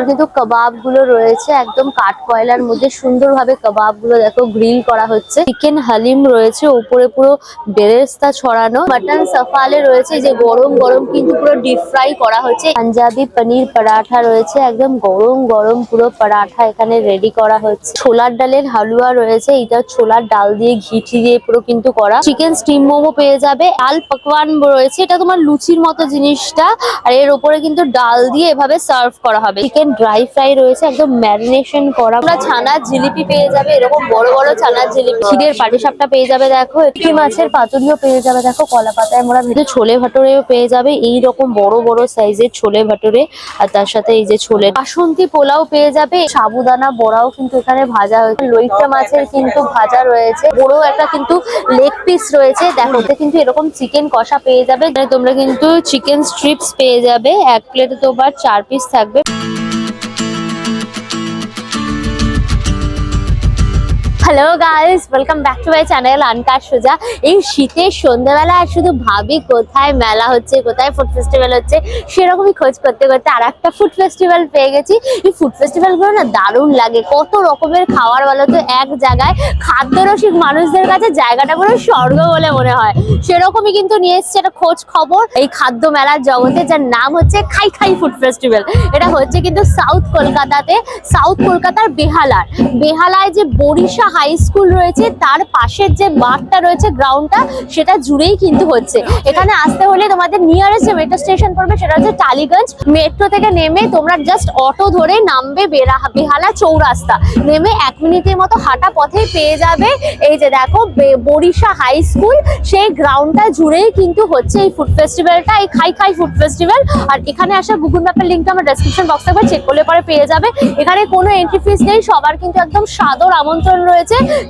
কিন্তু কাবাব গুলো রয়েছে একদম কাঠ কয়লার মধ্যে, সুন্দরভাবে কাবাব গুলো দেখো গ্রিল করা হচ্ছে। চিকেন হালিম রয়েছে, উপরে পুরো বেরেস্তা ছড়ানো। মাটন সাফালে রয়েছে যে গরম গরম কিন্তু পুরো ডিপ ফ্রাই করা হচ্ছে। পাঞ্জাবি পনির পরাঠা রয়েছে, একদম গরম গরম পুরো পরাঠা এখানে রেডি করা হচ্ছে। ছোলার ডালের হালুয়া রয়েছে, এটা ছোলার ডাল দিয়ে ঘিটি দিয়ে পুরো কিন্তু করা। চিকেন স্টিম মোমো পেয়ে যাবে। আল পাকওয়ান রয়েছে, এটা তোমার লুচির মতো জিনিসটা, আর এর উপরে কিন্তু ডাল দিয়ে এভাবে সার্ভ করা হবে। চিকেন ড্রাই ফ্রাই রয়েছে, একদম ম্যারিনেশন করা। তোমরা ছানার জিলিপি পেয়ে যাবে, এরকম বড় বড় ছানার জিলিপি। ক্ষীরের পাটিসাপটা পেয়ে যাবে দেখো, একটি মাছের পাতুরিও পেয়ে যাবে দেখো, কলা পাতায় মোড়া। ভেতরে ছোলে ভাটুরেও পেয়ে যাবে, এইরকম বড় বড় সাইজের ছোলে ভাটুরে। আর তার সাথে এই যে ছোলে বাসন্তী পোলাও পেয়ে যাবে। সাবুদানা বড়াও কিন্তু এখানে ভাজা হয়েছে। লইট্টা মাছের কিন্তু ভাজা রয়েছে। বড় একটা কিন্তু লেগ পিস রয়েছে দেখো, কিন্তু এরকম চিকেন কষা পেয়ে যাবে। তোমরা কিন্তু চিকেন স্ট্রিপস পেয়ে যাবে, এক প্লেটে তোমার 4 পিস থাকবে। Hello guys, welcome back to my channel আনকার সোজা। এই শীতের সন্ধ্যাবেলা শুধু ভাবি কোথায় মেলা হচ্ছে, কোথায় ফুড ফেস্টিভ্যাল হচ্ছে, সেরকমই খোঁজ করতে করতে আর একটা ফুড ফেস্টিভ্যাল পেয়ে গেছি। এই ফুড ফেস্টিভ্যাল গুলো না দারুণ লাগে, কত রকমের খাবার বলো তো এক জায়গায়। খাদ্যরসিক মানুষদের কাছে জায়গাটা পুরো স্বর্গ বলে মনে হয়। সেরকমই কিন্তু নিয়ে এসছে একটা খোঁজ খবর এই খাদ্য মেলার জগতে, যার নাম হচ্ছে খাই খাই ফুড ফেস্টিভ্যাল। এটা হচ্ছে কিন্তু সাউথ কলকাতাতে, সাউথ কলকাতার বেহালায় যে বরিশা হাই স্কুল রয়েছে তার পাশের যে মাঠটা রয়েছে, গ্রাউন্ডটা, সেটা জুড়েই কিন্তু হচ্ছে। এখানে আসতে হলে তোমাদের নিয়ারেস্ট যে মেট্রো স্টেশন পড়বে সেটা হচ্ছে টালিগঞ্জ। মেট্রো থেকে নেমে তোমরা জাস্ট অটো ধরে নামবে বেহালা চৌরাস্তা, নেমে 1 মিনিটের মতো হাঁটা পথেই পেয়ে যাবে এই যে দেখো বরিশা হাই স্কুল। সেই গ্রাউন্ডটা জুড়েই কিন্তু হচ্ছে এই ফুড ফেস্টিভ্যালটা, এই খাই খাই ফুড ফেস্টিভ্যাল। আর এখানে আসার গুগল ম্যাপের লিঙ্কটা আমার ডেসক্রিপশন বক্সে একবার চেক করলে পরে পেয়ে যাবে। এখানে কোনো এন্ট্রি ফিস নেই, সবার কিন্তু একদম সাদর আমন্ত্রণ রয়েছে।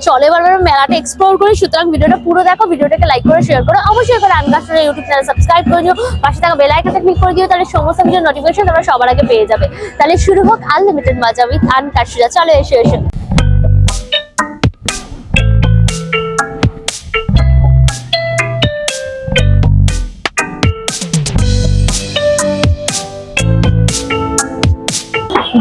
চলে এবার মেলাটা এক্সপ্লোর করি। সুতরাং ভিডিওটা পুরো দেখো, ভিডিওটাকে লাইক করে শেয়ার করো, অবশ্যই করে আনকার সোজা ইউটিউব চ্যানেল সাবস্ক্রাইব করে দিও, পাশে থাকা বেল আইকনটা ক্লিক করে দিও, তাহলে সমস্ত ভিডিও নোটিফিকেশন তোমরা সবার আগে পেয়ে যাবে। তাহলে শুরু হোক আনলিমিটেড মজা উইথ আনকার সোজা। চলো এসে এসে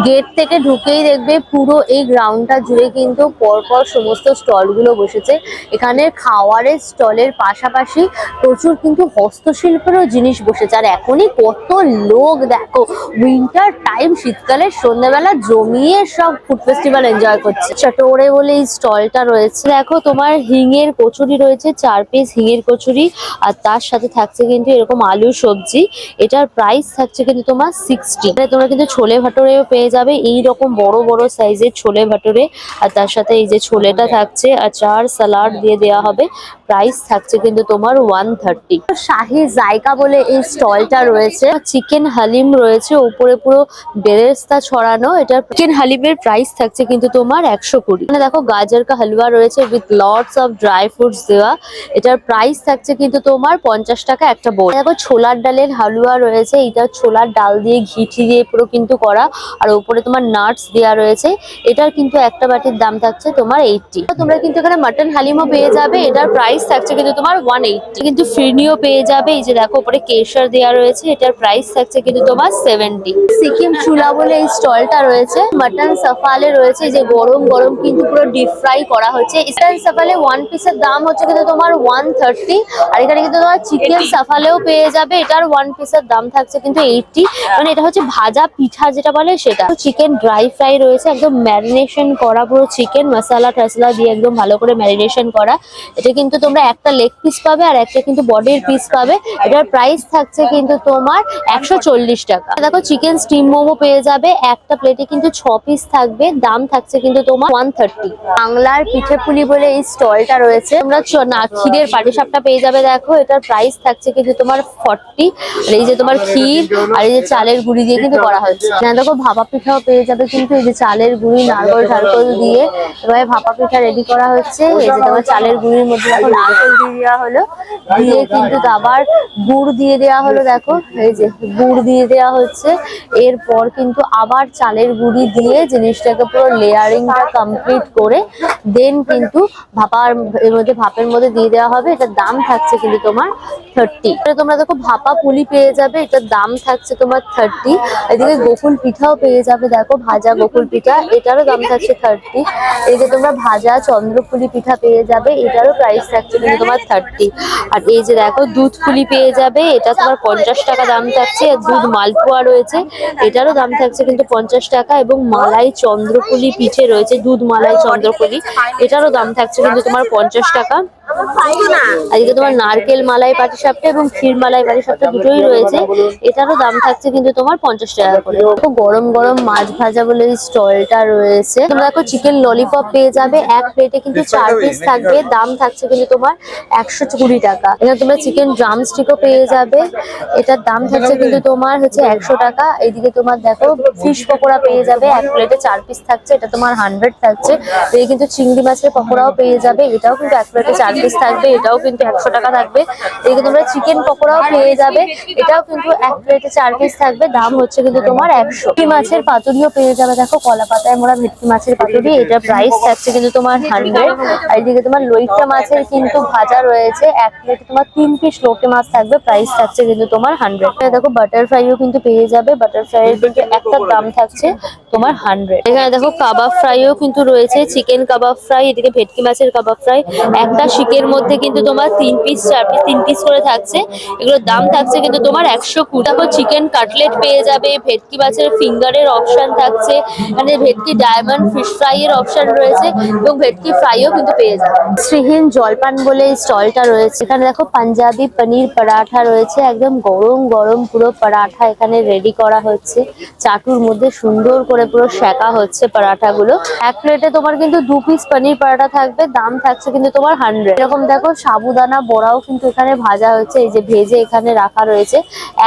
গেট থেকে ঢুকেই দেখবে পুরো এই গ্রাউন্ডটা জুড়ে কিন্তু পরপর সমস্ত স্টলগুলো বসেছে। এখানে খাওয়ারের স্টলের পাশাপাশি প্রচুর কিন্তু হস্তশিল্পেরও জিনিস বসেছে। আর এখনই কত লোক দেখো, উইন্টার টাইম, শীতকালের সন্ধ্যাবেলা জমিয়ে সব ফুড ফেস্টিভ্যাল এনজয় করছে। চটোরে বলে এই স্টলটা রয়েছে দেখো, তোমার হিঙের কচুরি রয়েছে, 4 পিস হিঙের কচুরি। আর তার সাথে থাকছে কিন্তু এরকম আলু সবজি। এটার প্রাইস থাকছে কিন্তু তোমার 60। তোমরা কিন্তু ছোলে ভাটুরেও পেয়ে যাবে, এইরকম বড় বড় সাইজের ছোলে ভাটুরে। আর তার সাথে এই যে ছোলেটা থাকছে, আচার সালাড দিয়ে দেওয়া হবে। প্রাইস থাকছে কিন্তু তোমার 130। শাহি জায়গা বলে এই স্টলটা রয়েছে। চিকেন হালিম রয়েছে, উপরে পুরো বেরেস্তা ছড়ানো। এটা চিকেন হালিমের প্রাইস থাকছে কিন্তু তোমার 120। মানে দেখো গাজর কা হালুয়া রয়েছে with lots of dry fruits দেওয়া। এটার প্রাইস থাকছে কিন্তু তোমার 50 টাকা একটা বোল। দেখো ছোলার ডালের হালুয়া রয়েছে, এটা ছোলার ডাল দিয়ে ঘিটি দিয়ে পুরো কিন্তু করা, আর উপরে তোমার নাটস দেওয়া রয়েছে। এটার কিন্তু একটা বাটির দাম থাকছে তোমার 80। তোমরা কিন্তু এখানে মাটন হালিমও পেয়ে যাবে, এটার প্রাইস থাকছে কিন্তু তোমার 180। কিন্তু ফিরনিও পেয়ে যাবে, এই যে দেখো উপরে কেশর দেওয়া রয়েছে, এটার প্রাইস থাকছে কিন্তু তোমার 70। সিকিম চুলা বলে এই স্টলটা রয়েছে। মাটন সাফালে রয়েছে যে গরম গরম কিন্তু পুরো ডিপ ফ্রাই করা হচ্ছে। ইস্টার্ন সাফালে 1 পিসের দাম হচ্ছে কিন্তু তোমার 130। আর এখানে কিন্তু তোমার চিকেন সাফালেও পেয়ে যাবে, এটার 1 পিসের দাম থাকছে কিন্তু 80। মানে এটা হচ্ছে ভাজা পিঠা যেটা বলে সেটা। চিকেন ড্রাই ফ্রাই রয়েছে, একদম ম্যারিনেশন করা পুরো চিকেন, মশলা টসলা দিয়ে একদম ভালো করে ম্যারিনেশন করা। এটা কিন্তু তোমরা একটা লেগ পিস পাবে আর একটা কিন্তু বডির পিস পাবে। এটার প্রাইস থাকছে কিন্তু তোমার 140 টাকা। দেখো চিকেন স্টিম মোমো পেয়ে যাবে, একটা প্লেটে কিন্তু 6 পিস থাকবে, দাম থাকছে কিন্তু তোমার 130। বাংলার পিঠে পুলি বলে এই স্টলটা রয়েছে। তোমরা ক্ষীরের পাটিসাপটা পেয়ে যাবে দেখো, এটার প্রাইস থাকছে কিন্তু তোমার 40। আর এই যে তোমার ক্ষীর আর এই যে চালের গুঁড়ি দিয়ে কিন্তু করা হচ্ছে। দেখো ভাপা পিঠাও পেয়ে যাবে, কিন্তু এই যে চালের গুঁড়ি নারকল ঠারকল দিয়ে এবার ভাপা পিঠা রেডি করা হচ্ছে। এই যে তোমার চালের গুঁড়ির মধ্যে দেখো নারকল দিয়ে দেওয়া হলো, দিয়ে কিন্তু আবার গুড় দিয়ে দেওয়া হলো। দেখো এই যে গুড় দিয়ে দেওয়া হচ্ছে, এরপর কিন্তু আবার চালের গুঁড়ি দিয়ে জিনিসটাকে পুরো লেয়ারিংটা কমপ্লিট করে দেন কিন্তু ভাপের মধ্যে দিয়ে দেওয়া হবে। এটার দাম থাকছে কিন্তু তোমার 30। তোমরা দেখো ভাপা পুলি পেয়ে যাবে, এটার দাম থাকছে তোমার 30। এদিকে গোকুল পিঠাও পেয়ে পেয়ে যাবে দেখো ভাজা বকুল পিঠা, এটারও দাম থাকছে 30। এই যে তোমরা ভাজা চন্দ্রপুলি পিঠা পেয়ে যাবে, এটারও প্রাইস থাকছে কিন্তু তোমার 30। আর এই যে দেখো দুধ পুলি পেয়ে যাবে, এটা তোমার 50 টাকা দাম থাকছে। আর দুধ মালপোয়া রয়েছে, এটারও দাম থাকছে কিন্তু 50 টাকা। এবং মালাই চন্দ্রপুলি পিঠে রয়েছে, দুধ মালাই চন্দ্রপুলি, এটারও দাম থাকছে কিন্তু তোমার 50 টাকা। আজকে তোমার নারকেল মালাই পাটিসাপটা এবং ক্ষীর মালাই পাটিসাপটা দুটোই রয়েছে, এটারও দাম থাকছে কিন্তু তোমার 50 টাকা করে। গরম গরম মাছ ভাজা বলে এই স্টলটা রয়েছে। তোমরা দেখো চিকেন ললিপপ পেয়ে যাবে, এক প্লেটে কিন্তু 4 পিস থাকবে, দাম থাকছে কিন্তু তোমার 120 টাকা। এখানে তোমরা চিকেন ড্রামস্টিকও পেয়ে যাবে, এটার দাম থাকছে কিন্তু তোমার হচ্ছে 100 টাকা। এইদিকে তোমার দেখো ফিশ পকোড়া পেয়ে যাবে, এক প্লেটে 4 পিস থাকছে, এটা তোমার 100 থাকছে। এই কিন্তু চিংড়ি মাছের পকোড়াও পেয়ে যাবে, এটাও কিন্তু এক প্লেটে 4 পিস থাকবে, এটাও কিন্তু 100 টাকা থাকবে। এদিকে তোমরা চিকেন পকোড়াও পেয়ে যাবে, এটাও কিন্তু এক প্লেটে 4 পিস থাকবে, দাম হচ্ছে কিন্তু তোমার 100। ভেটকি মাছের পাতুরিও পেয়ে যাবে, দেখো কলা পাতায় মোড়া ভেটকি মাছের পাতুরি, এটা প্রাইস থাকছে কিন্তু তোমার 100। আর এদিকে তোমার লইট্টা মাছের কিন্তু ভাজা রয়েছে, এক প্লেটে তোমার 3 পিস লোটে মাছ থাকবে, প্রাইস থাকছে কিন্তু তোমার 100। দেখো বাটারফ্লাইও কিন্তু পেয়ে যাবে, বাটারফ্লাইয়ের কিন্তু একটা দাম থাকছে তোমার 100। এখানে দেখো কাবাব ফ্রাইও কিন্তু রয়েছে, চিকেন কাবাব ফ্রাই, এদিকে ভেটকি মাছের কাবাব ফ্রাই, একটা শিকের মধ্যে কিন্তু তোমার 3 পিস 4 পিস 3 পিস করে থাকছে, এগুলোর দাম থাকছে কিন্তু তোমার 120। দেখো চিকেন কাটলেট পেয়ে যাবে, ভেটকি মাছের ফিঙ্গারের অপশন থাকছে, এখানে ভেটকি ডায়মন্ড ফিশ ফ্রাই এর অপশন রয়েছে এবং ভেটকি ফ্রাইও কিন্তু পেয়ে যাবে। শ্রীহীন জলপান বলে এই স্টলটা রয়েছে, এখানে দেখো পাঞ্জাবি পনির পরাঠা রয়েছে, একদম গরম গরম পুরো পরাঠা এখানে রেডি করা হচ্ছে, চাটুর মধ্যে সুন্দর করে পুরো সেকা হচ্ছে পরাঠাগুলো। এক প্লেটে তোমার কিন্তু 2 পিস পনির পরাঠা থাকবে, দাম থাকছে কিন্তু তোমার 100। এরকম দেখো সাবুদানা বড়াও কিন্তু এখানে ভাজা হচ্ছে, এই যে ভেজে এখানে রাখা রয়েছে,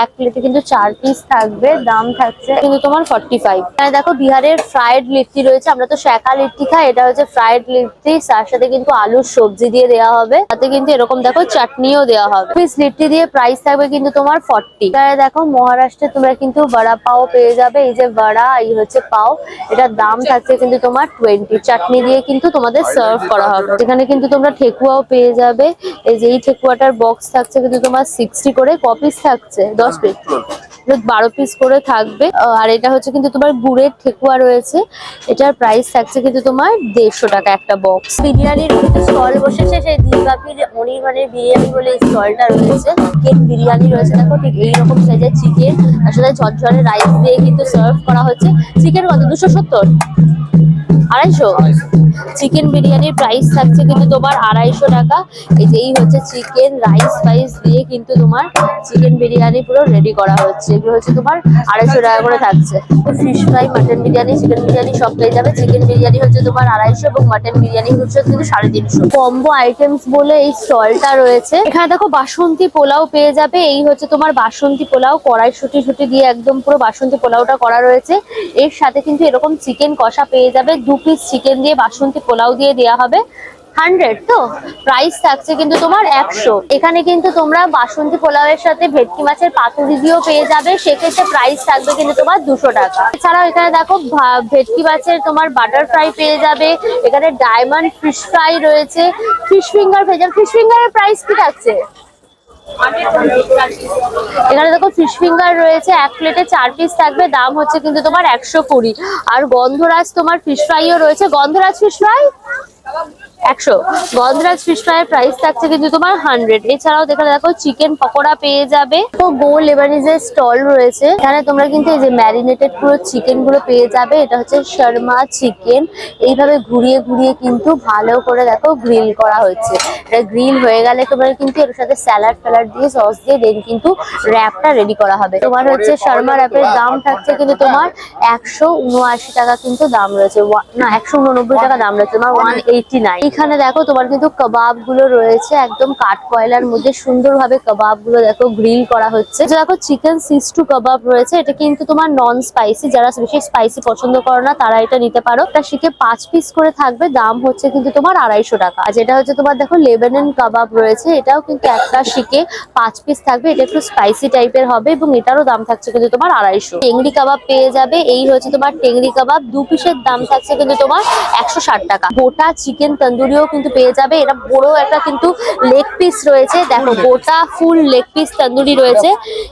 এক প্লেটে কিন্তু 4 পিস থাকবে, দাম থাকছে কিন্তু তোমার 45। এখানে দেখো বিহারের ফ্রাইড লিট্টি রয়েছে, আমরা তো সেকা লিট্টি খাই, এটা হচ্ছে ফ্রাইড লিট্টি, তার সাথে কিন্তু আলুর সবজি দিয়ে দেওয়া হবে, তাতে কিন্তু এরকম দেখো চাটনিও দেওয়া হবে। পিস লিট্টি দিয়ে প্রাইস থাকবে কিন্তু তোমার 40। এখানে দেখো মহারাষ্ট্রে তোমরা কিন্তু বড়া পাও পেয়ে যাবে, এই যে বড়া, এই হচ্ছে পাও, এটার দাম থাকছে কিন্তু তোমার 20। চাটনি দিয়ে কিন্তু তোমাদের সার্ভ করা হবে। এখানে কিন্তু তোমরা ঠেকুয়াও পেয়ে যাবে, এই যে এই ঠেকুয়াটার বক্স থাকছে কিন্তু তোমার 60 করে, কপিস থাকছে 10 পিস, 12 পিস করে থাকবে। আর এটা হচ্ছে কিন্তু তোমার গুড়ের ঠেকুয়া রয়েছে, এটার প্রাইস থাকছে কিন্তু তোমার 150 টাকা একটা বক্স। বিরিয়ানির স্টল বসেছে, সেই দিলগাপির অনির্বাণের বিরিয়ানি বলে স্টলটা রয়েছে, চিকেন বিরিয়ানি রয়েছে, দেখো ঠিক এইরকম সাইজের চিকেন, তার সাথে ঝরঝরে রাইস দিয়ে কিন্তু সার্ভ করা হচ্ছে। চিকেন কত 270 250? চিকেন বিরিয়ানির প্রাইস থাকছে কিন্তু তোমার 250 টাকা। এই হচ্ছে চিকেন রাইস ফাইস দিয়ে কিন্তু তোমার চিকেন বিরিয়ানি পুরো রেডি করা হচ্ছে, এগুলো হচ্ছে তোমার 250 টাকা করে থাকছে। Fish fry, mutton biryani, chicken biryani সব পেয়ে যাবে। চিকেন বিরিয়ানি হচ্ছে তোমার 250 এবং মাটন বিরিয়ানি হচ্ছে কিন্তু 350। কম্বো আইটেমস বলে এই স্টলটা রয়েছে, এখানে দেখো বাসন্তী পোলাও পেয়ে যাবে, এই হচ্ছে তোমার বাসন্তী পোলাও, কড়াইশুঁটি শুটি দিয়ে একদম পুরো বাসন্তী পোলাওটা করা রয়েছে। এর সাথে কিন্তু এরকম চিকেন কষা পেয়ে যাবে, 2 পিস চিকেন দিয়ে বাসন্তী পোলাও দিয়ে দেওয়া হবে, 100 তো প্রাইস থাকছে কিন্তু তোমার 100। এখানে কিন্তু তোমরা বাসন্তী পোলাওয়ের সাথে ভেটকি মাছের পাতুরি দিয়েও পেয়ে যাবে, সেক্ষেত্রে প্রাইস থাকবে কিন্তু তোমার 200 টাকা। এছাড়াও এখানে দেখো ভেটকি মাছের তোমার বাটার ফ্রাই পেয়ে যাবে, এখানে ডায়মন্ড ফিশ ফ্রাই রয়েছে, ফিশ ফিঙ্গার ভেজা, ফিশ ফিঙ্গারের প্রাইস কি থাকছে? এখানে দেখো ফিশ ফিঙ্গার রয়েছে, এক প্লেটে 4 পিস থাকবে, দাম হচ্ছে কিন্তু তোমার 120। আর গন্ধরাজ তোমার ফিশ ফ্রাইও রয়েছে, গন্ধরাজ ফিশ ফ্রাই 100, গন্ধরাজ ফিশ ফ্রাইয়ের প্রাইস থাকছে কিন্তু তোমার 100। এছাড়াও দেখো চিকেন পকোড়া পেয়ে যাবে। তো গো লেবানিজের স্টল রয়েছে, এখানে তোমরা কিন্তু এই যে ম্যারিনেটেড পুরো চিকেন গুলো পেয়ে যাবে, এটা হচ্ছে শর্মা চিকেন, এইভাবে ঘুরিয়ে ঘুরিয়ে কিন্তু ভালো করে দেখো গ্রিল করা হচ্ছে। এটা গ্রিল হয়ে গেলে তোমরা কিন্তু এর সাথে স্যালাড ফ্যালাড দিয়ে সস দিয়ে দেন কিন্তু র্যাপটা রেডি করা হবে। তোমার হচ্ছে শর্মা র্যাপের দাম থাকছে কিন্তু তোমার 179 টাকা কিন্তু দাম রয়েছে, না 189 টাকা দাম রয়েছে, তোমার 189। এখানে দেখো তোমার কিন্তু কাবাব গুলো রয়েছে, একদম কাঠ কয়লার মধ্যে সুন্দরভাবে কাবাব গুলো দেখো গ্রিল করা হচ্ছে। দেখো চিকেন সিস্টু কাবাব রয়েছে, এটা কিন্তু তোমার নন স্পাইসি, যারা বেশি স্পাইসি পছন্দ করো না তারা এটা নিতে পারো। এটা শিখে 5 পিস করে থাকবে, দাম হচ্ছে কিন্তু তোমার 250 টাকা। আর যেটা হচ্ছে তোমার দেখো লেবানন কাবাব রয়েছে, এটাও কিন্তু একটা শিখে 5 পিস থাকবে, এটা একটু স্পাইসি টাইপের হবে এবং এটারও দাম থাকছে কিন্তু তোমার 250। টেংরি কাবাব পেয়ে যাবে, এই হচ্ছে তোমার টেংরি কাবাব, 2 পিসের দাম থাকছে কিন্তু তোমার 160 টাকা। গোটা চিকেন তন্দুরি তন্দুরিও কিন্তু পেয়ে যাবে। এটা বড় একটা কিন্তু লেগ পিস রয়েছে, দেখো গোটা ফুল লেগ পিস তন্দুরি রয়েছে।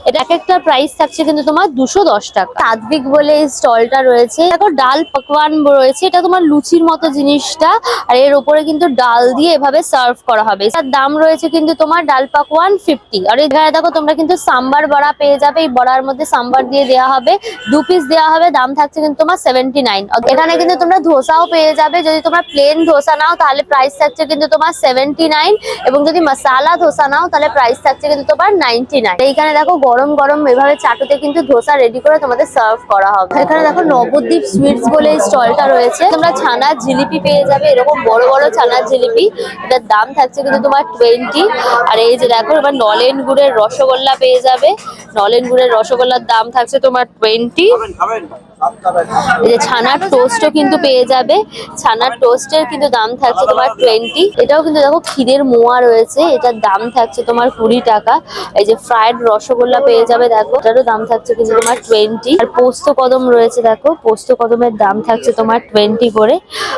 এটা এক একটা প্রাইস থাকছে কিন্তু তোমার 210 টাকা। সাত্বিক বলে এই স্টলটা রয়েছে, দেখো ডাল পাকওয়ান রয়েছে, এটা তোমার লুচির মতো জিনিসটা, আর এর উপরে কিন্তু ডাল দিয়ে এভাবে সার্ভ করা হবে। এটার দাম রয়েছে কিন্তু তোমার ডাল পাকওয়ান 50। আর এখানে দেখো তোমরা কিন্তু সাম্বার বড়া পেয়ে যাবে, এই বড়ার মধ্যে সাম্বার দিয়ে দেওয়া হবে, 2 পিস দেওয়া হবে, দাম থাকছে কিন্তু তোমার 79। এখানে কিন্তু তোমরা ধোসাও পেয়ে যাবে, যদি তোমরা প্লেন ধোসা নাও তাহলে প্রাইস থাকছে কিন্তু তোমার 79, এবং যদি মশালা ধোসা নাও তাহলে প্রাইস থাকছে কিন্তু তোমার 99। এইখানে দেখো গরম গরম এভাবে চাটুতে কিন্তু ধোসা রেডি করে তোমাদের সার্ভ করা হবে। এখানে দেখো নবদ্বীপ সুইটস বলে এই স্টলটা রয়েছে, তোমরা ছানার জিলিপি পেয়ে যাবে, এরকম বড় বড় ছানার জিলিপি, এটার দাম থাকছে কিন্তু তোমার 20। আর এই যে দেখো এবার নলেন গুড়ের রসগোল্লা পেয়ে যাবে, নলেন গুড়ের রসগোল্লার দাম থাকছে তোমার 20। এই যে ছানার টোস্টও কিন্তু পেয়ে যাবে, ছানার টোস্টের কিন্তু দাম থাকছে তোমার 20। এটাও কিন্তু দেখো ক্ষীরের মোয়া রয়েছে, এটার দাম থাকছে তোমার 20 টাকা। এই যে ফ্রাইড রসগোল্লা পেয়ে যাবে, দেখো এটারও দাম থাকছে কিন্তু তোমার 20। আর পোস্ত কদম রয়েছে, দেখো পোস্ত কদমের দাম থাকছে তোমার 20 করে।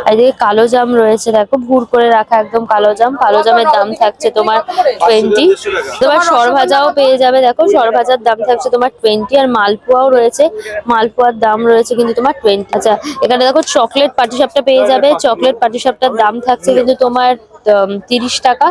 আর এদিকে কালো জাম রয়েছে, দেখো ভুর করে রাখা একদম কালো জাম, কালো জামের দাম থাকছে তোমার 20। তোমার সরভাজাও পেয়ে যাবে, দেখো সরভাজার দাম থাকছে তোমার 20। আর মালপোয়াও রয়েছে, মালপোয়ার দাম রয়েছে কিন্তু তোমার 20। আচ্ছা এখানে দেখো চকলেট পাটিসাপটা পেয়ে যাবে, চকলেট পাটিসাপটার দাম থাকছে কিন্তু তোমার 30 টাকা,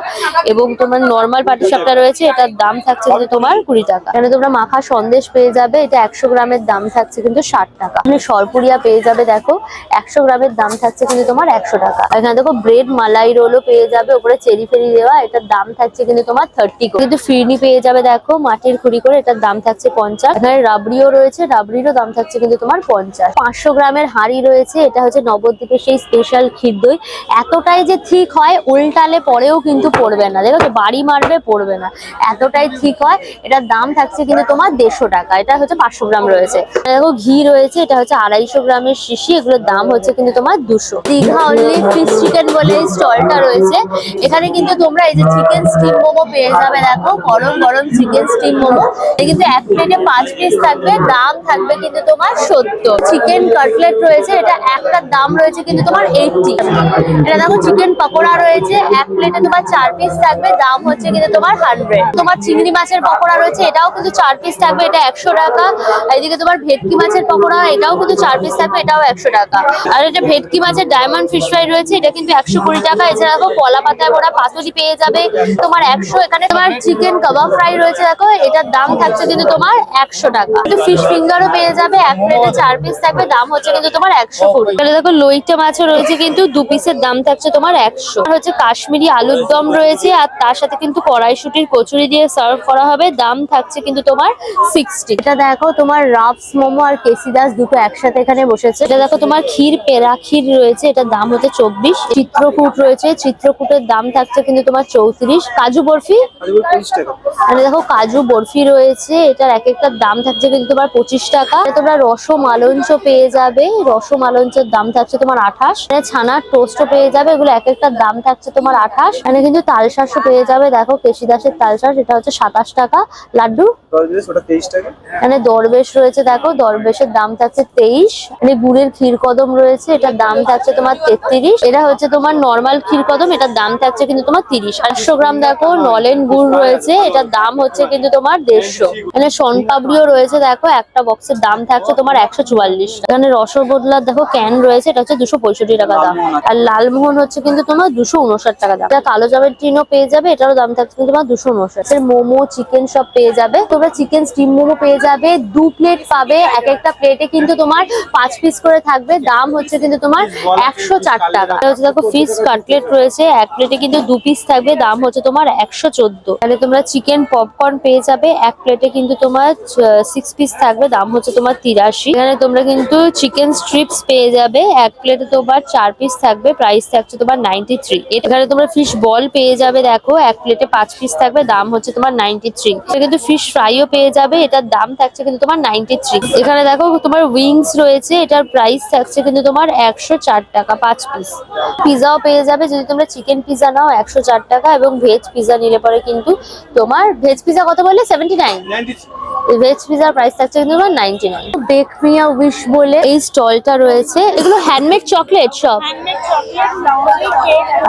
এবং তোমার নর্মাল পাটিসাপটা রয়েছে, এটার দাম থাকছে কিন্তু তোমার 20 টাকা। এখানে তোমরা মাখা সন্দেশ পেয়ে যাবে, এটা 100 গ্রামের দাম থাকছে কিন্তু 60 টাকা। এখানে সরপুরিয়া পেয়ে যাবে, দেখো 100 গ্রামের দাম থাকছে কিন্তু তোমার 100 টাকা। এখানে দেখো ব্রেড মালাই রোলও পেয়ে যাবে, উপরে চেরি ফেরি দেওয়া, এটার দাম থাকছে কিন্তু তোমার 30 করে। কিন্তু ফিরনি পেয়ে যাবে, দেখো মাটির খুঁড়ি করে, এটার দাম থাকছে 50। এখানে রাবড়িও রয়েছে, রাবড়িরও দাম থাকছে কিন্তু তোমার 50। 500 গ্রামের হাঁড়ি রয়েছে, এটা হচ্ছে নবদ্বীপের সেই স্পেশাল ক্ষীর দই, এতটাই যে ঠিক হয় উল্টালে পরেও কিন্তু পড়বে না, দেখো বাড়ি মারবে পড়বে না, এতটাই ঠিক হয়। এটার দাম থাকছে কিন্তু তোমার 150 টাকা। এটা হচ্ছে 500 গ্রাম রয়েছে। দেখো ঘি রয়েছে, এটা হচ্ছে 250 গ্রামের শিশি, এগুলোর দাম হচ্ছে কিন্তু তোমার 200। দীঘা অনলি ফিশ চিকেন বলে এই স্টলটা রয়েছে, এখানে কিন্তু তোমরা এই যে চিকেন স্টিম মোমো পেয়ে যাবে, দেখো গরম গরম চিকেন স্টিম মোমো, কিন্তু এক প্লেটে 5 পিস থাকবে, দাম থাকবে কিন্তু তোমার 70। চিকেন কাটলেট রয়েছে, এটা একটার দাম রয়েছে কিন্তু তোমার 80। এটা দেখো চিকেন পকোড়া রয়েছে, এক প্লেটে তোমার 4 পিস থাকবে, দাম হচ্ছে কিন্তু তোমার 100। তোমার চিংড়ি মাছের পকোড়া রয়েছে, এটাও কিন্তু 4 পিস থাকবে, এটা 100 টাকা। এইদিকে তোমার ভেটকি মাছের পকোড়া, এটাও কিন্তু 4 পিস থাকবে, এটাও 100 টাকা। আর এটা ভেটকি মাছের ডায়মন্ড ফিশ ফ্রাই রয়েছে, এটা কিন্তু 120 টাকা। এছাড়া দেখো কলা পাতায় ভরা পাতুরি পেয়ে যাবে তোমার 100। এখানে তোমার চিকেন কাবাব ফ্রাই রয়েছে, দেখো এটার দাম থাকছে কিন্তু তোমার 100 টাকা। কিন্তু ফিশ ফিঙ্গারও পেয়ে যাবে, এক প্লেটে 4 পিস থাকবে, দাম হচ্ছে কিন্তু তোমার 120। এখানে দেখো লইট্টা মাছও রয়েছে, কিন্তু 2 পিসের দাম থাকছে তোমার 100। আর হচ্ছে কাশ্মীরি আলুর দম রয়েছে, আর তার সাথে কিন্তু কড়াইশুটির কচুরি দিয়ে সার্ভ করা হবে, দাম থাকছে কিন্তু তোমার 60। এটা দেখো তোমার রাফস মোমো আর কেসিদাস দুটো একসাথে এখানে বসেছে। এটা দেখো তোমার ক্ষীর পেরা ক্ষীর রয়েছে, এটার দাম হচ্ছে 24। চিত্রকূট রয়েছে, চিত্রকূটের দাম থাকছে কিন্তু তোমার 34। কাজু বরফি, মানে দেখো কাজু বরফি রয়েছে, এটার এক একটার দাম থাকছে কিন্তু তোমার 25 টাকা। তোমরা রসমালঞ্চ পেয়ে যাবে, রসমালঞ্চের দাম থাকছে তোমার 28। ছানার টোস্টও পেয়ে যাবে, এগুলো এক একটার দাম থাকছে তোমার 28। এখানে কিন্তু তালশাঁসও পেয়ে যাবে, দেখো কেশিদাসের তালশাঁস, এটা হচ্ছে 27 টাকা। লাড্ডু ওটা 23 টাকা। এখানে দরবেশ রয়েছে, দেখো দরবেশের দাম থাকছে 23। মানে গুড়ের ক্ষীর কদম রয়েছে, এটার দাম থাকছে তোমার 33। এটা হচ্ছে তোমার নর্মাল ক্ষীর কদম, এটার দাম থাকছে কিন্তু তোমার 30। 800 গ্রাম দেখো নলেন গুড় রয়েছে, এটার দাম হচ্ছে কিন্তু তোমার 150। এখানে শনপাপড়িও রয়েছে, দেখো একটা বক্সের দাম থাকছে তোমার 144। এখানে রসগোল্লার দেখো ক্যান রয়েছে, এটা হচ্ছে 265 টাকা দাম। আর লালমোহন হচ্ছে কিন্তু তোমার 259 টাকা দাম। এটা কালো জামের টিনও পেয়ে যাবে, এটারও দাম থাকছে কিন্তু তোমার 259। মোমো চিকেন সব পেয়ে যাবে, তোমরা চিকেন স্টিম মোমো পেয়ে যাবে, 2 প্লেট পাবে, এক একটা প্লেটে কিন্তু তোমার 5 পিস করে থাকবে, দাম হচ্ছে কিন্তু তোমার 104 টাকা। হচ্ছে দেখো ফিশ কাটলেট রয়েছে, এক প্লেটে কিন্তু 2 পিস থাকবে, দাম হচ্ছে তোমার 114। তাহলে তোমরা চিকেন পপকর্ন পেয়ে যাবে, এক প্লেটে কিন্তু তোমার 6 পিস থাকবে, দাম হচ্ছে তোমার 83। এখানে তোমরা কিন্তু চিকেন স্ট্রিপস পেয়ে যাবে, এক প্লেটে তোমার 4 পিস থাকবে, প্রাইস থাকছে তোমার 93। এখানে তোমরা ফিশ বল পেয়ে যাবে, দেখো এক প্লেটে 5 পিস থাকবে, দাম হচ্ছে তোমার 93। এটা কিন্তু ফিশ ফ্রাইও পেয়ে যাবে, এটার দাম থাকছে কিন্তু তোমার 93। এখানে দেখো তোমার উইংস রয়েছে, এটার প্রাইস থাকছে কিন্তু তোমার 104 টাকা 5 পিস। পিজাও পেয়ে যাবে, যদি তোমরা চিকেন পিজা নাও 104 টাকা, এবং ভেজ পিজা নিলে পরে কিন্তু তোমার ভেজ পিজা কত বললে 79। ভেজ পিজার প্রাইস থাকছে কিন্তু 99। বেক মিয়া উইশ বলে এই স্টলটা রয়েছে, এগুলো হ্যান্ডমেড চকলেট সব।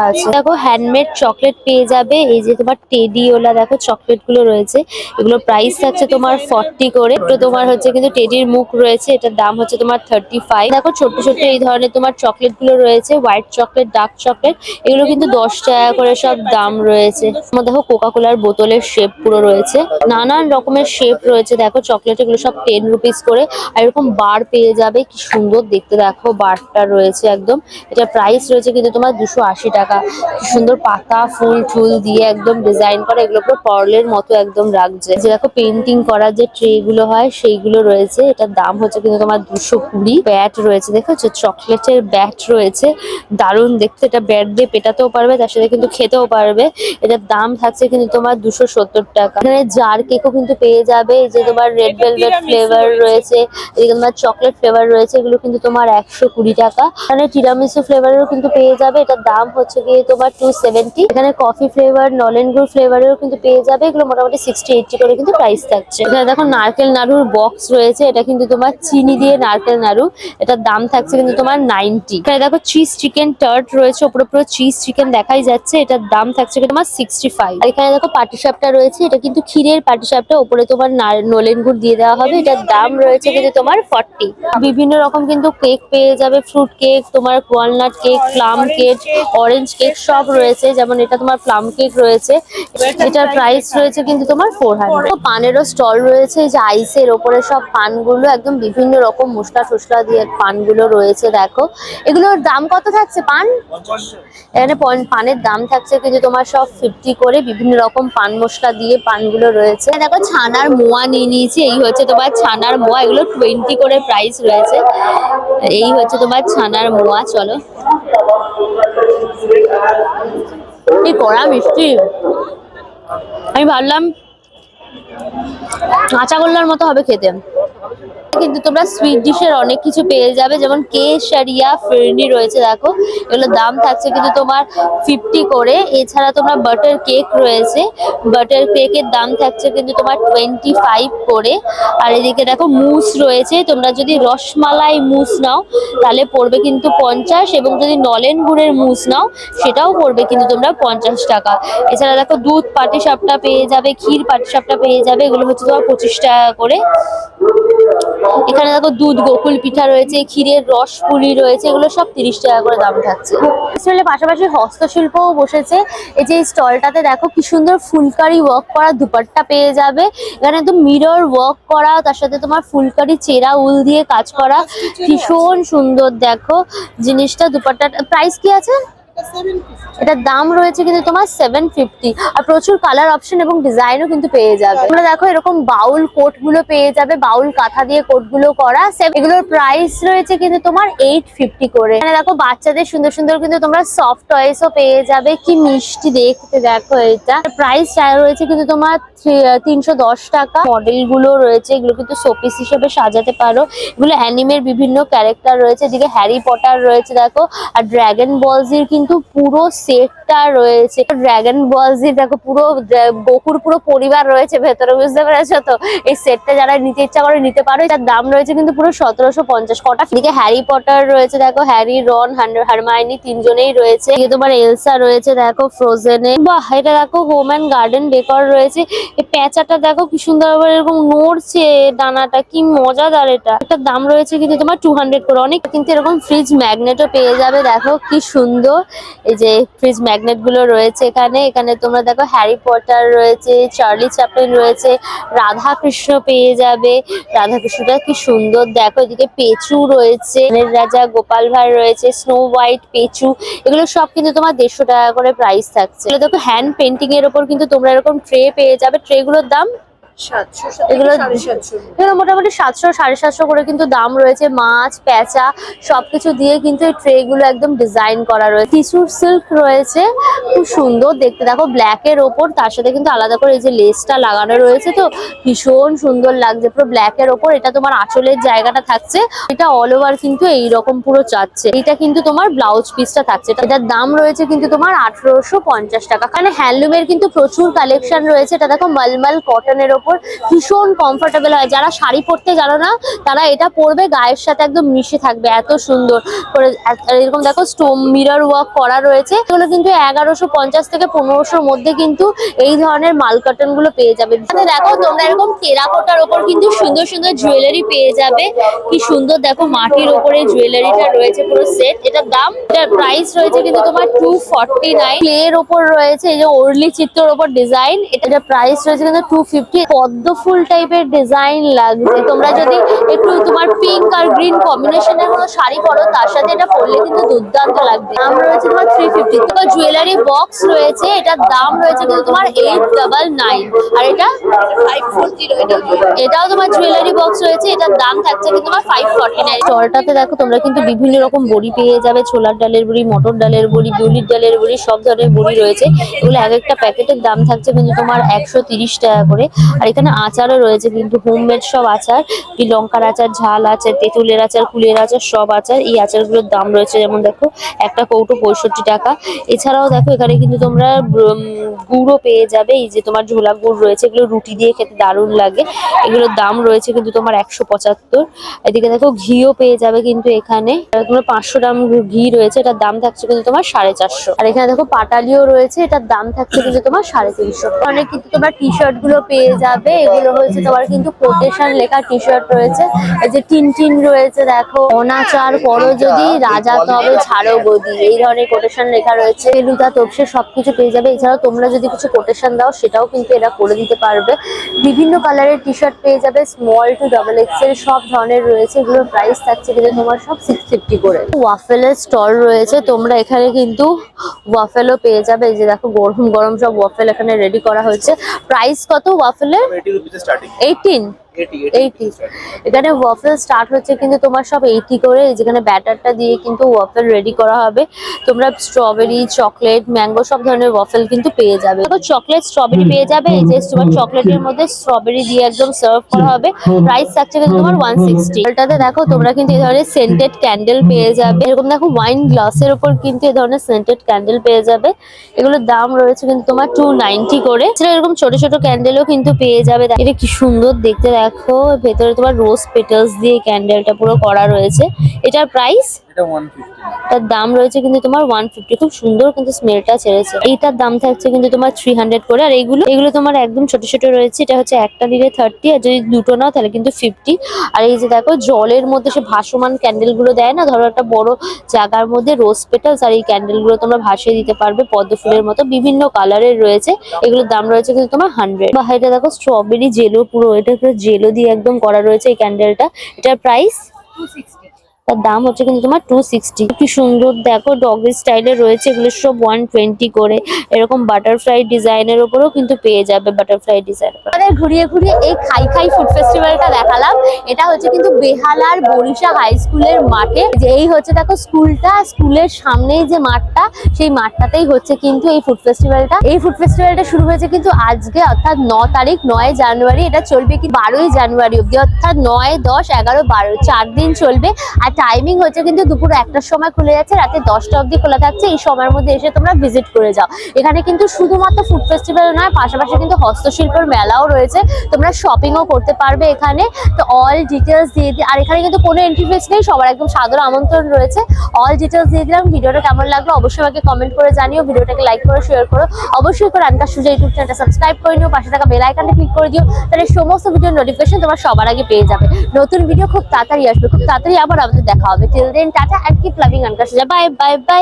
আচ্ছা দেখো হ্যান্ডমেড চকলেট পেয়ে যাবে, এই যে তোমার টেডি ওলা দেখো চকলেট গুলো রয়েছে, এগুলো প্রাইস থাকছে তোমার 40 করে। তো তোমার হচ্ছে কিন্তু টেডির মুখ রয়েছে, এটার দাম হচ্ছে তোমার 35। দেখো ছোট্ট ছোট্ট এই ধরনের তোমার চকলেট গুলো রয়েছে, হোয়াইট চকলেট, ডার্ক চকলেট, এগুলো কিন্তু 10 টাকা করে সব দাম রয়েছে। তোমার দেখো কোকা কোলার বোতলের শেপ পুরো রয়েছে, নানান রকমের শেপ রয়েছে দেখো চকলেট, এগুলো সব 10 রুপিস করে। আর এরকম বার পেয়ে যাবে, কি সুন্দর দেখতে দেখো বারটা রয়েছে একদম। এটা প্রাইস রয়েছে কিন্তু তোমার 280 টাকা। কি সুন্দর পাতা ফুল টুল দিয়ে একদম ডিজাইন করা, এগুলো পুরো পার্লের মতো একদম লাগছে। যে দেখো পেন্টিং করার যে ট্রে গুলো হয় সেইগুলো রয়েছে, এটার দাম হচ্ছে কিন্তু তোমার 220। ব্যাট রয়েছে দেখো, চকলেটের ব্যাট রয়েছে, দারুণ দেখতে। এটা ব্যাট দিয়ে পেটাতেও পারবে, তার সাথে কিন্তু খেতেও পারবে। এটার দাম থাকছে কিন্তু তোমার 270 টাকা। এখানে জার কেকও কিন্তু পেয়ে যাবে, এই যে তোমার রেড ভেলভেট ফ্লেভার রয়েছে, এদিকে তোমার চকলেট ফ্লেভার রয়েছে, এগুলো কিন্তু তোমার 120 টাকা। এখানে টিরামিসু ফ্লেভারেরও কিন্তু পেয়ে যাবে, এটার দাম হচ্ছে গিয়ে তোমার 270। এখানে কফি ফ্লেভার, নলেন গুড় ফ্লেভারেরও কিন্তু পেয়ে যাবে, এগুলো মোটামুটি 60-80 করে কিন্তু প্রাইস থাকছে। এখানে দেখো নারকেল নাড়ুর বক্স রয়েছে, এটা কিন্তু তোমার চিনি দিয়ে নারকেল নাড়ু, এটার দাম থাকছে কিন্তু তোমার 90। এখানে দেখো চিজ চিকেন টার্ট রয়েছে, উপরে পুরো চিজ চিকেন দেখাই যাচ্ছে, এটার দাম থাকছে তোমার 65। আর এখানে দেখো পাটিসাপটা রয়েছে, এটা কিন্তু ক্ষীরের পাটিসাপটা, উপরে তোমার নলেন গুড় দিয়ে দেওয়া হবে, এটার দাম রয়েছে কিন্তু তোমার 40। বিভিন্ন রকম কিন্তু কেক পেয়ে যাবে, ফ্রুট কেক, তোমার walnut cake, plum cake, orange cake সব রয়েছে। যেমন এটা তোমার প্লাম কেক রয়েছে, এটার প্রাইস রয়েছে কিন্তু তোমার 400। পানেরও স্টল রয়েছে, এই যে আইসের ওপরে সব পানগুলো একদম বিভিন্ন রকম মশলা টসলা দিয়ে পানগুলো রয়েছে দেখো। এগুলোর দাম কত থাকছে পান? এখানে পানের দাম থাকছে কিন্তু তোমার সব 50 করে, বিভিন্ন রকম পান মশলা দিয়ে পানগুলো রয়েছে। দেখো ছানার মোয়া নিয়ে নিয়েছি, এই হচ্ছে তোমার ছানার মোয়া, এগুলো 20 করে প্রাইস রয়েছে। এই হচ্ছে তোমার ছানার মোয়া। চলো কি কড়া মিষ্টি, আমি ভাবলাম কাঁচাগোল্লার মতো হবে খেতে। কিন্তু তোমরা সুইট ডিশের অনেক কিছু পেয়ে যাবে, যেমন কেশরিয়া ফিরনি রয়েছে দেখো, এগুলোর দাম থাকছে কিন্তু তোমার 50 করে। এছাড়া তোমরা বাটার কেক রয়েছে, বাটার কেকের দাম থাকছে কিন্তু তোমার 25 করে। আর এদিকে দেখো মুস রয়েছে, তোমরা যদি রসমালাই মুস নাও তাহলে পড়বে কিন্তু 50, এবং যদি নলেন গুড়ের মুস নাও সেটাও পড়বে কিন্তু তোমরা 50 টাকা। এছাড়া দেখো দুধ পাটিসাপটা পেয়ে যাবে, ক্ষীর পাটিসাপটা পেয়ে যাবে, এগুলো হচ্ছে তোমার 25 টাকা করে। এখানে দেখো দুধ গোকুল পিঠা রয়েছে, ক্ষীরের রস পুরি রয়েছে, এগুলো সব 30 টাকা করে দাম থাকছে। স্টলের পাশাপাশি হস্তশিল্পও বসেছে, এই যে স্টলটাতে দেখো কি সুন্দর ফুলকারি ওয়ার্ক করা দুপাট্টা পেয়ে যাবে। এখানে একদম মিরর ওয়ার্ক করা, তার সাথে তোমার ফুলকারি চেরা উল দিয়ে কাজ করা, ভীষণ সুন্দর দেখো জিনিসটা। দুপাট্টার প্রাইস কি আছে? এটার দাম রয়েছে কিন্তু তোমার 750। আর প্রচুর কালার অপশন এবং ডিজাইনও কিন্তু পেয়ে যাবে। তোমরা দেখো এরকম বাউল কোট গুলো পেয়ে যাবে, বাউল কাঁথা দিয়ে কোট গুলো করা, এগুলোর প্রাইস রয়েছে কিন্তু তোমার 850 করে। এখানে দেখো বাচ্চাদের সুন্দর সুন্দর কিন্তু তোমরা সফট টয়েসও পেয়ে যাবে, কি মিষ্টি দেখতে দেখো। এটা প্রাইস রয়েছে কিন্তু তোমার 310 টাকা। মডেল গুলো রয়েছে, এগুলো কিন্তু শোপিস হিসেবে সাজাতে পারো। এগুলো অ্যানিমের বিভিন্ন ক্যারেক্টার রয়েছে, এদিকে হ্যারি পটার রয়েছে দেখো, আর ড্রাগন বলজির কিন্তু পুরো সেটটা রয়েছে। ড্রাগন বলজি দেখো পুরো গোকুর পুরো পরিবার রয়েছে ভেতরে, বুঝতে পেরেছো তো? এই সেটটা যারা নিতে ইচ্ছা করে নিতে পারো, এটার দাম রয়েছে কিন্তু পুরো 1750 কটা। এদিকে হ্যারি পটার রয়েছে দেখো, হ্যারি, রন, হারমাইনি তিনজনেই রয়েছে। এদিকে তোমার এলসা রয়েছে দেখো ফ্রোজেনে। বাহ, এটা দেখো হোম অ্যান্ড গার্ডেন ডেকর রয়েছে। এই প্যাঁচাটা দেখো কি সুন্দর ভাবে এরকম নড়ছে ডানাটা, কি মজাদার। এটার দাম রয়েছে কিন্তু তোমার 200 করে। অনেক কিন্তু এরকম ফ্রিজ ম্যাগনেটও পেয়ে যাবে, দেখো কি সুন্দর এই যে ফ্রিজ ম্যাগনেট গুলো রয়েছে এখানে। এখানে তোমরা দেখো হ্যারি পটার রয়েছে, চার্লি চ্যাপলিন রয়েছে, রাধা কৃষ্ণ পেয়ে যাবে। রাধা কৃষ্ণটা কি সুন্দর দেখো। এদিকে পেঁচু রয়েছে, রাজা গোপাল ভাঁড় রয়েছে, স্নো হোয়াইট, পেঁচু, এগুলো সব কিন্তু তোমার 150 টাকা করে প্রাইস থাকছে। দেখো হ্যান্ড পেন্টিং এর ওপর কিন্তু তোমরা এরকম ট্রে পেয়ে যাবে, ট্রে গুলোর দাম এগুলো মোটামুটি 700 750 করে কিন্তু দাম রয়েছে। মাছ, প্যাঁচা সবকিছু দিয়ে কিন্তু এই ট্রে গুলো একদম ডিজাইন করা রয়েছে। টিস্যুর সিল্ক রয়েছে, খুব সুন্দর দেখতে দেখো, ব্ল্যাক এর ওপর তার সাথে কিন্তু আলাদা করে এই যে লেসটা লাগানো রয়েছে, তো ভীষণ সুন্দর লাগছে পুরো ব্ল্যাক এর ওপর। এটা তোমার আঁচলের জায়গাটা থাকছে, এটা অল ওভার কিন্তু এইরকম পুরো চাচ্ছে। এটা কিন্তু তোমার ব্লাউজ পিসটা থাকছে, এটার দাম রয়েছে কিন্তু তোমার 1850 টাকা। কারণ হ্যান্ডলুমের কিন্তু প্রচুর কালেকশন রয়েছে। এটা দেখো মালমাল কটনের ওপর ভীষণ কমফোর্টেবল হয়। যারা শাড়ি পরতে জানো না তারা এটা পরবে, গায়ের সাথে একদম মিশে থাকবে, এত সুন্দর করে। এরকম দেখো স্টোন মিরর ওয়ার্ক করা রয়েছে। এগুলো কিন্তু 1150 থেকে 1500 মধ্যে কিন্তু এই ধরনের মাল কার্টন গুলো পেয়ে যাবে। দেখো তোমরা এরকম টেরাকোটার ওপর কিন্তু সুন্দর সুন্দর জুয়েলারি পেয়ে যাবে। কি সুন্দর দেখো মাটির ওপরে জুয়েলারিটা রয়েছে পুরো সেট। এটার দাম, এটার প্রাইস রয়েছে কিন্তু তোমার 249। ক্লে এর ওপর রয়েছে এই যে ওরলি চিত্রের ওপর ডিজাইন, এটার প্রাইস রয়েছে কিন্তু 250। পদ্ম ফুল টাইপের ডিজাইন লাগছে। তোমরা যদি একটু তোমার পিঙ্ক আর গ্রিন কম্বিনেশনের কোনো শাড়ি পরো তার সাথে এটা পরলে কিন্তু দুর্দান্ত লাগবে। দাম রয়েছে তোমার 350। তোমার জুয়েলারি বক্স রয়েছে, এটার দাম রয়েছে কিন্তু তোমার 899। আর এটা 540। এটাও তোমার জুয়েলারি বক্স রয়েছে, এটার দাম থাকছে কিন্তু তোমার 549। স্টলটাতে দেখো তোমরা কিন্তু বিভিন্ন রকম বড়ি পেয়ে যাবে। ছোলার ডালের বড়ি, মটর ডালের বড়ি, বিউলির ডালের বড়ি, সব ধরনের বড়ি রয়েছে। এগুলো এক একটা প্যাকেটের দাম থাকছে কিন্তু তোমার 130 টাকা করে। আর এখানে আচারও রয়েছে কিন্তু হোমমেড সব আচার, লঙ্কার আচার, ঝাল আচার, তেঁতুলের আচার, কুলের আচার, সব আচার। এই আচারগুলোর দাম রয়েছে যেমন দেখো একটা কৌটো 65 টাকা। এছাড়াও দেখো এখানে কিন্তু তোমরা গুড়ও পেয়ে যাবে। এই যে তোমার ঝোলা গুড় রয়েছে, এগুলো রুটি দিয়ে খেতে দারুণ লাগে। এগুলোর দাম রয়েছে কিন্তু তোমার 175। এদিকে দেখো ঘিও পেয়ে যাবে কিন্তু এখানে তোমার 500 গ্রাম ঘি রয়েছে, এটার দাম থাকছে কিন্তু তোমার 450। আর এখানে দেখো পাটালিও রয়েছে, এটার দাম থাকছে কিন্তু তোমার 350। অনেক কিন্তু তোমার টি শার্ট গুলো পেয়ে যাবে। এগুলো হয়েছে তোমার কিন্তু কোটেশন লেখা টি শার্ট রয়েছে। এই যে টিন রয়েছে দেখো, অনাচার করো যদি রাজা তবে ছাড়ো গদি, এই ধরনের কোটেশন লেখা রয়েছে। লুতা তপসে সবকিছু পেয়ে যাবে। এছাড়াও তোমরা যদি কিছু কোটেশন দাও সেটাও কিন্তু এরা করে দিতে পারবে। বিভিন্ন কালারের টি শার্ট পেয়ে যাবে, স্মল টু ডাবল এক্সেল সব ধরনের রয়েছে। এগুলোর প্রাইস থাকছে কিন্তু তোমার সব 650 করে। ওয়াফেলের স্টল রয়েছে, তোমরা এখানে কিন্তু ওয়াফেলও পেয়ে যাবে। এই যে দেখো গরম গরম সব ওয়াফেল এখানে রেডি করা হয়েছে। প্রাইস কত ওয়াফেলের? 18। এখানে ওয়াফেল স্টার্ট হচ্ছে কিন্তু তোমার সব 80 করে। যেখানে ব্যাটারটা দিয়ে কিন্তু ওয়াফেল রেডি করা হবে। তোমরা স্ট্রবেরি, চকলেট, ম্যাঙ্গো সব ধরনের ওয়াফেল কিন্তু পেয়ে যাবে। চকলেট স্ট্রবেরি পেয়ে যাবে। এই যে তোমার চকলেটের মধ্যে স্ট্রবেরি দিয়ে একদম সার্ভ করা হবে। প্রাইস থাকছে কিন্তু তোমার 160। এটাতে দেখো তোমরা কিন্তু এই ধরনের সেন্টেড ক্যান্ডেল পেয়ে যাবে। এরকম দেখো ওয়াইন গ্লাসের উপর কিন্তু এই ধরনের সেন্টেড ক্যান্ডেল পেয়ে যাবে। এগুলোর দাম রয়েছে কিন্তু তোমার 290 করে। এরকম ছোট ছোট ক্যান্ডেলও কিন্তু পেয়ে যাবে। এটা কি সুন্দর দেখতে দেখো, ভেতরে তোমার রোজ পেটালস দিয়ে ক্যান্ডেলটা পুরো করা রয়েছে। এটার প্রাইস, এটা 150। তার দাম রয়েছে কিন্তু তোমার 150। খুব সুন্দর কিন্তু স্মেলটা ছেড়েছে। এইটার দাম থাকছে কিন্তু তোমার 300 করে। আর এগুলো তোমার একদম ছোট ছোট রয়েছে। এটা হচ্ছে একটা নিলে 30, আর যদি দুটো নাও তাহলে কিন্তু 50। আর এই যে দেখো জলের মধ্যে সে ভাসমান ক্যান্ডেল গুলো দেয় না, ধরো একটা বড় জায়গার মধ্যে রোজ পেটালস, আর এই ক্যান্ডেল গুলো তোমরা ভাসিয়ে দিতে পারবে পদ্ম ফুলের মতো। বিভিন্ন কালারের রয়েছে। এগুলোর দাম রয়েছে কিন্তু তোমার 100। বা এটা দেখো স্ট্রবেরি জেলো, পুরো এটা পুরো জেলো দিয়ে একদম করা রয়েছে এই ক্যান্ডেলটা। এটার প্রাইস 260। তার দাম হচ্ছে কিন্তু তোমার 260। কি সুন্দর দেখো ডগি স্টাইলের রয়েছে। এগুলো সব 120 করে। এরকম বাটারফ্লাই ডিজাইনের উপরেও কিন্তু পেয়ে যাবে, বাটারফ্লাই ডিজাইন। আমাদের ঘুরিয়ে ঘুরিয়ে এই খাই খাই ফুড ফেস্টিভ্যালটা দেখালাম। এটা হচ্ছে কিন্তু বেহালার বরিশা হাই স্কুলের মাঠে। যে এই হচ্ছে দেখো স্কুলটা, স্কুলের সামনেই যে মাঠটা, সেই মাঠটাতেই হচ্ছে কিন্তু এই ফুড ফেস্টিভ্যালটা। এই ফুড ফেস্টিভ্যালটা শুরু হয়েছে কিন্তু আজকে, অর্থাৎ 9 তারিখ, 9 জানুয়ারি। এটা চলবে কি 12 জানুয়ারি অব্দি, অর্থাৎ 9, 10, 11, 12 4 দিন চলবে। আর টাইমিং হচ্ছে কিন্তু দুপুর 1টার সময় খুলে যাচ্ছে, রাতে 10টা অব্দি খোলা থাকছে। এই সময়ের মধ্যে এসে তোমরা ভিজিট করে যাও। এখানে কিন্তু শুধুমাত্র ফুড ফেস্টিভ্যাল নয়, পাশাপাশি কিন্তু হস্তশিল্পের মেলাও রয়েছে। তোমরা শপিংও করতে পারবে এখানে। তো অল ডিটেলস দিয়ে দিই। আর এখানে কিন্তু কোনো এন্ট্রি ফিস নেই, সবার একদম সাদর আমন্ত্রণ রয়েছে। অল ডিটেলস দিয়ে দিলাম। ভিডিওটা কেমন লাগলো অবশ্যই আমাকে কমেন্ট করে জানিও। ভিডিওটাকে লাইক করো, শেয়ার করো। অবশ্যই করে আনকার সুজা ইউটিউব চ্যানেলটা সাবস্ক্রাইব করে নিও, পাশে থাকা বেল আইকনটা ক্লিক করে দিও। তাহলে সমস্ত ভিডিওর নোটিফিকেশন তোমার সবার আগে পেয়ে যাবে। নতুন ভিডিও খুব তাড়াতাড়ি আসবে, খুব তাড়াতাড়ি আবার আমাদের দেখা হবে। Till then tata and keep loving আনকার সুজা। Bye bye by.